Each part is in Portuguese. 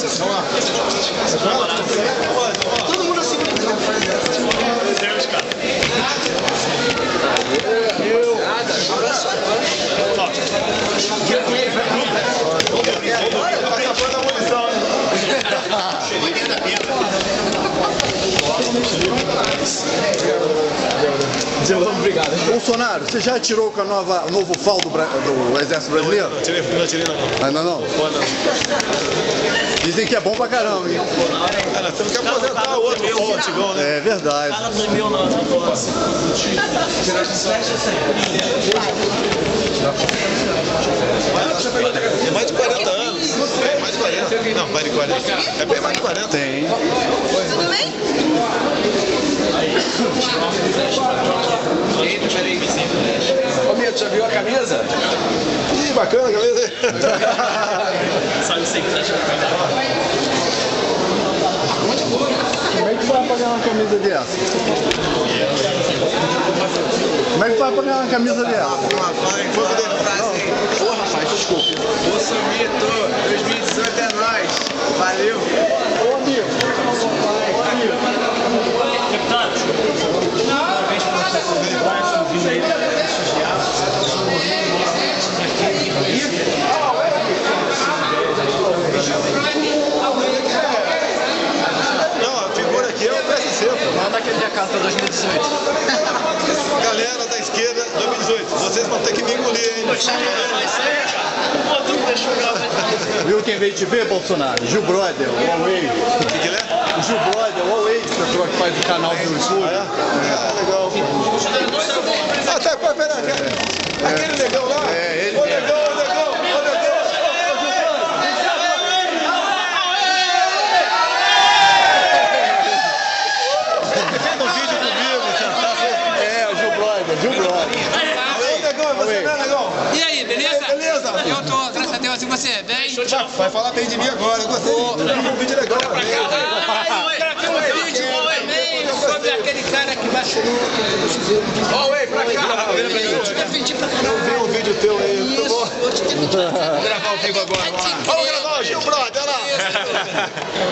Vamos lá. Todo mundo assim. Deus, cara. Obrigado. Bolsonaro, você já tirou com o novo FAL do Exército Brasileiro? Não tirei não. Ainda não? Dizem que é bom pra caramba, hein? Cara, temos que aposentar o outro FAL antigão, né? É verdade. Fala do meu não. Tem mais de 40 anos. Mais de 40. Não, mais de 40. É bem mais de 40. Tem. Tudo bem? Ô, Mito, já viu a camisa? Ih, bacana a camisa aí. Sabe sempre tá chegando. Como é que vai pagar uma camisa dessa? Como é que vai pagar uma camisa dessa? Pô, rapaz, desculpa. Bolsa Mito, 2018 é nóis. Valeu. Ô, amigo. Deputado, parabéns pelo seu congresso, vindo aí para Não, a figura aqui é o PSC, pô. Manda aquele recado para 2018. Galera da esquerda, 2018. Vocês vão ter que me engolir, hein? Viu quem veio te ver, Bolsonaro? Gil Brother, o Huawei. O que ele é? O Gil Brother, o Huawei, pessoa que faz o canal do YouTube. Ah, legal. Ah, tá, pera. Aquele negão lá? É, ele Ô, mesmo. negão. Fez um vídeo comigo, É, o Gil Brother. Ô, negão, é você, né, negão? E aí, beleza? Beleza? Eu tô, graças a Deus, e você? Bem? Vai falar bem de mim agora, eu gostei. Um vídeo legal. Eu gravei um vídeo também sobre aquele cara que vacilou. Ó, oi, pra cá. Eu te defendi pra Eu caralho. vi um vídeo teu aí, muito bom. Isso, eu te defendi pra caralho. Vamos gravar ao vivo agora, vamos lá. Vamos gravar o Gil Brother, olha lá.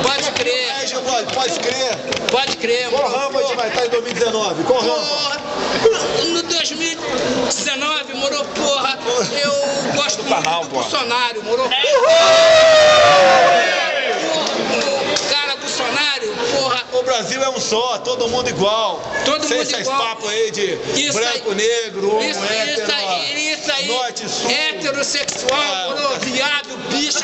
Pode crer, É, Gil Brother, pode crer. pode crer. Qual ramo a gente vai estar em 2019? Qual ramo? Porra, no 2019, moro, porra, eu gosto muito do Bolsonaro, moro? O cara Bolsonaro, porra, O Brasil é um só, todo mundo igual. Todo Sem mundo esses igual. papos aí de Isso branco, aí. negro, homem, Isso hétero, aí, norte, sul. heterossexual, moro, viado, bicho,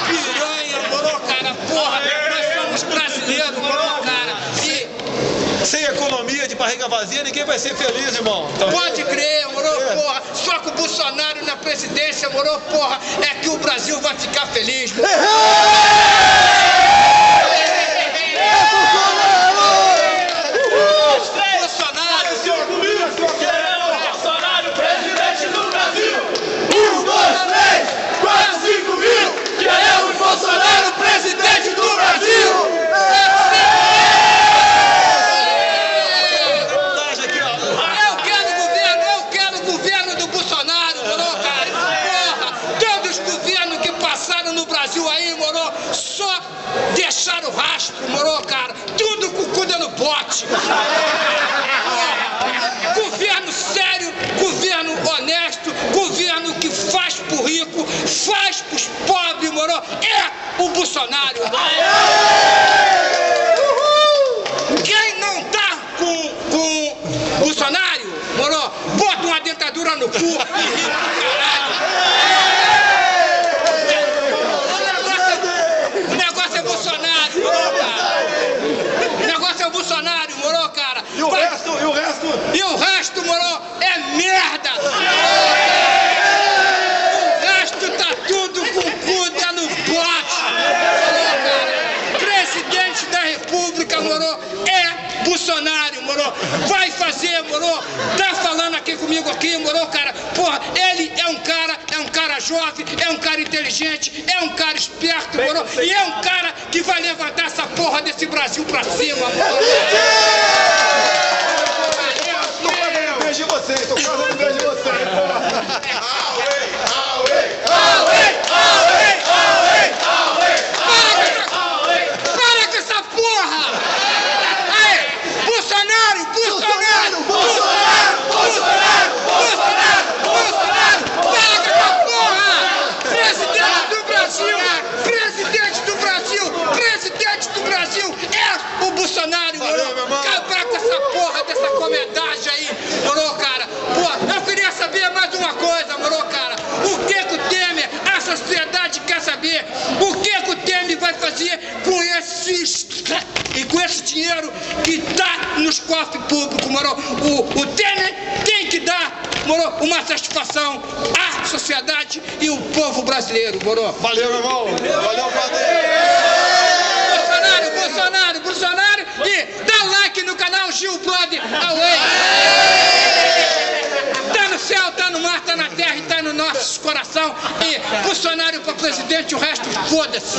piranha, moro, cara, porra, nós somos brasileiros, moro, cara, e Sem economia de barriga vazia, ninguém vai ser feliz, irmão. Então, pode crer, moro, porra, só com o Bolsonaro na presidência, moro, porra, é que o Brasil vai ficar feliz, moro. Bolsonaro, presidente do Brasil! 1, 2, 3, 4, 5 mil! Queremos Bolsonaro, presidente do Brasil! Eu quero o governo do Bolsonaro, moro, cara. Porra, todos os governos que passaram no Brasil aí, moro, só deixaram rastro, moro, cara. Tudo com o cu no bote. Governo sério, governo honesto, governo que faz pro rico, faz pros pobres, moro. É o Bolsonaro. Quem não tá com Bolsonaro, moro, bota uma dentadura no cu e ri pro caralho. O negócio é Bolsonaro, moro, cara. O negócio é Bolsonaro, moro, cara. E o resto? E o resto, moro, é merda. O resto tá tudo com o cu no bote. Moro, cara. Presidente da República, moro, é Bolsonaro, moro. Vai fazer, moro. Tá falando aqui comigo aqui, moro, cara. Porra, ele é um cara jovem, é um cara inteligente, é um cara esperto, moro. E é um cara que vai levantar essa porra desse Brasil pra cima, moro. Tô fazendo beijo de vocês, tô fazendo beijo de vocês. Away! moro, o Temer tem que dar, moro, uma satisfação à sociedade e o povo brasileiro, moro. Valeu, meu irmão. Valeu, padre. Bolsonaro, e dá like no canal Gil Brother Away. Tá no céu, tá no mar, tá na terra e tá no nosso coração. E Bolsonaro pra presidente, o resto foda-se.